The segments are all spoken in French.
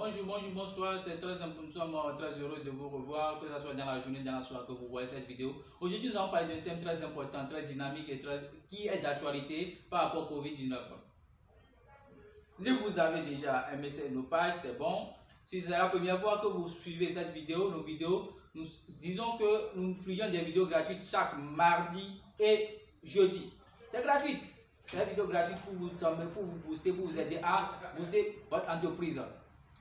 Bonjour, bonsoir, c'est très important, nous sommes très heureux de vous revoir, que ce soit dans la journée, dans la soirée que vous voyez cette vidéo. Aujourd'hui, nous allons parler d'un thème très important, très dynamique et qui est d'actualité par rapport au Covid-19. Si vous avez déjà aimé nos pages, c'est bon. Si c'est la première fois que vous suivez cette vidéo, nos vidéos, nous disons que nous publions des vidéos gratuites chaque mardi et jeudi. C'est gratuit. C'est une vidéo gratuite pour vous booster, pour vous aider à booster votre entreprise.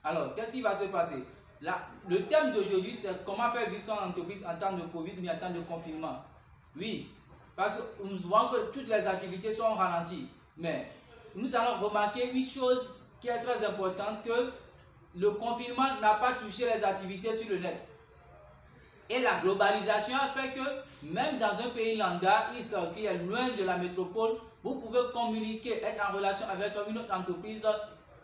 Alors, qu'est-ce qui va se passer? Là, le thème d'aujourd'hui, c'est comment faire vivre son entreprise en temps de Covid ou en temps de confinement. Oui, parce que nous voyons que toutes les activités sont ralenties. Mais nous allons remarquer une chose qui est très importante, que le confinement n'a pas touché les activités sur le net. Et la globalisation a fait que même dans un pays lambda, qui est loin de la métropole, vous pouvez communiquer, être en relation avec une autre entreprise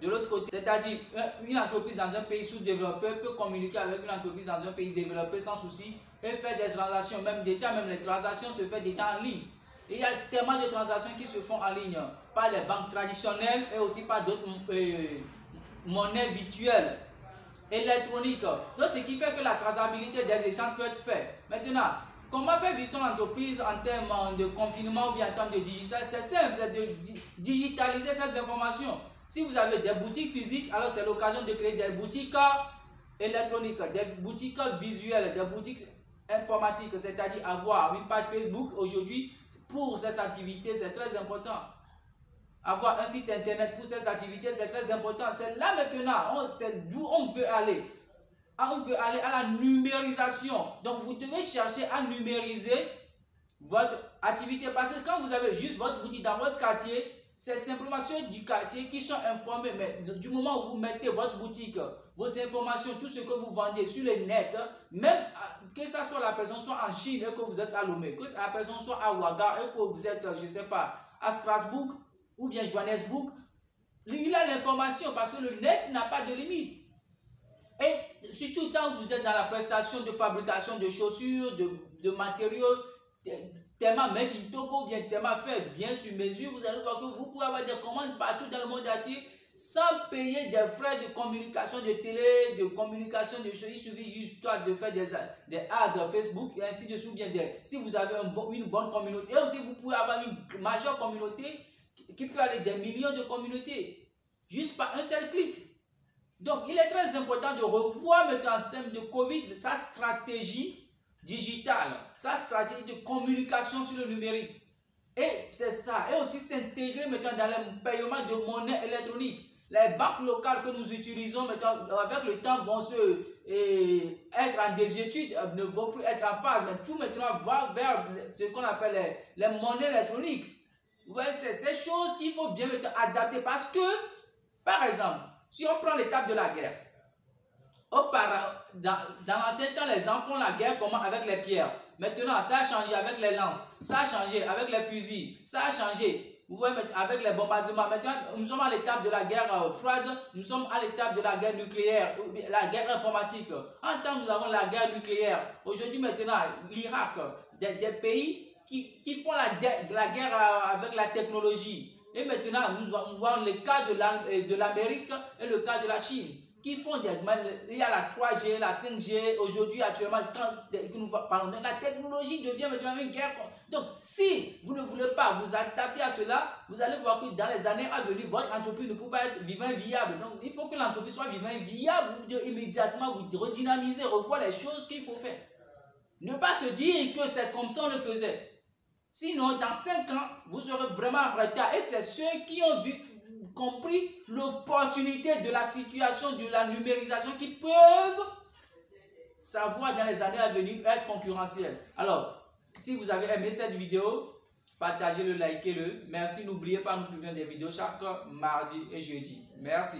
de l'autre côté. C'est-à-dire, une entreprise dans un pays sous-développé peut communiquer avec une entreprise dans un pays développé sans souci et faire des transactions. Même les transactions se font déjà en ligne. Et il y a tellement de transactions qui se font en ligne par les banques traditionnelles et aussi par d'autres monnaies virtuelles, électroniques. Donc, ce qui fait que la traçabilité des échanges peut être faite. Maintenant, comment faire vivre son entreprise en termes de confinement ou bien en termes de digital? C'est simple, c'est de digitaliser ces informations. Si vous avez des boutiques physiques, alors c'est l'occasion de créer des boutiques électroniques, des boutiques visuelles, des boutiques informatiques, c'est-à-dire avoir une page Facebook aujourd'hui pour ces activités, c'est très important. Avoir un site internet pour ces activités, c'est très important. C'est là maintenant, c'est d'où on veut aller. On veut aller à la numérisation. Donc vous devez chercher à numériser votre activité, parce que quand vous avez juste votre boutique dans votre quartier, c'est simplement ceux du quartier qui sont informés. Mais du moment où vous mettez votre boutique, vos informations, tout ce que vous vendez sur le net, même que ça soit la personne soit en Chine et que vous êtes à Lomé, que la personne soit à Ouaga et que vous êtes, je ne sais pas, à Strasbourg ou bien Johannesburg, il a l'information parce que le net n'a pas de limite. Et surtout quand vous êtes dans la prestation de fabrication de chaussures, de matériaux, tellement made in Togo, bien tellement fait, bien sur mesure, vous allez voir que vous pouvez avoir des commandes partout dans le monde entier sans payer des frais de communication de télé, de communication de choses. Il suffit juste de faire des ads Facebook et ainsi de suite. Bien si vous avez une bonne communauté, et aussi vous pouvez avoir une majeure communauté qui peut aller des millions de communautés juste par un seul clic. Donc il est très important de revoir maintenant en termes de Covid sa stratégie digitale, sa stratégie de communication sur le numérique. Et c'est ça. Et aussi s'intégrer maintenant dans le paiement de monnaie électronique. Les banques locales que nous utilisons maintenant, avec le temps, vont être en désuétude, ne vont plus être en phase. Mais tout maintenant va vers ce qu'on appelle les monnaies électroniques. Vous voyez, c'est ces choses qu'il faut bien adapter. Parce que, par exemple, si on prend l'étape de la guerre, dans l'ancien temps, les gens font la guerre comment? Avec les pierres. Maintenant, ça a changé avec les lances, ça a changé avec les fusils, ça a changé, vous voyez, avec les bombardements. Maintenant, nous sommes à l'étape de la guerre froide, nous sommes à l'étape de la guerre nucléaire, la guerre informatique. En temps, nous avons la guerre nucléaire. Aujourd'hui, maintenant, l'Irak, des pays qui font la guerre avec la technologie. Et maintenant, nous voyons le cas de l'Amérique et le cas de la Chine, qui font il y a la 3G, la 5G, aujourd'hui, actuellement, quand nous parlons de la technologie, devient maintenant une guerre. Donc, si vous ne voulez pas vous adapter à cela, vous allez voir que dans les années à venir, votre entreprise ne peut pas être vivant viable. Donc, il faut que l'entreprise soit vivant viable. Vous devez immédiatement vous redynamiser, revoir les choses qu'il faut faire. Ne pas se dire que c'est comme ça on le faisait. Sinon, dans 5 ans, vous serez vraiment en retard. Et c'est ceux qui ont compris l'opportunité de la situation, de la numérisation, qui peuvent savoir dans les années à venir être concurrentiels. Alors, si vous avez aimé cette vidéo, partagez-le, likez-le. Merci, n'oubliez pas, nous publions des vidéos chaque mardi et jeudi. Merci.